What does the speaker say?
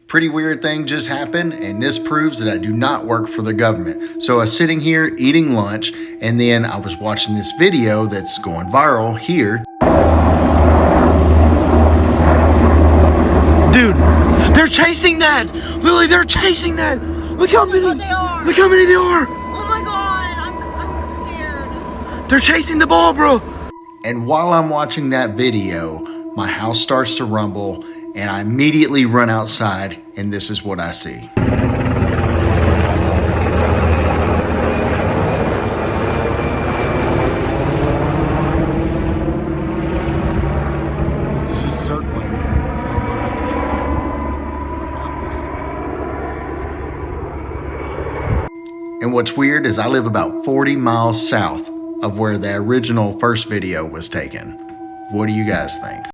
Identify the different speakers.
Speaker 1: Pretty weird thing just happened, and this proves that I do not work for the government. So I was sitting here eating lunch, and then I was watching this video that's going viral here.
Speaker 2: Dude, they're chasing that! Lily, they're chasing that! Look how many
Speaker 3: they are!
Speaker 2: Look how many there are!
Speaker 3: Oh my god, I'm scared.
Speaker 2: They're chasing the ball, bro!
Speaker 1: And while I'm watching that video, my house starts to rumble, and I immediately run outside, and this is what I see. This is just circling over my house. And what's weird is I live about 40 miles south of where the original first video was taken. What do you guys think?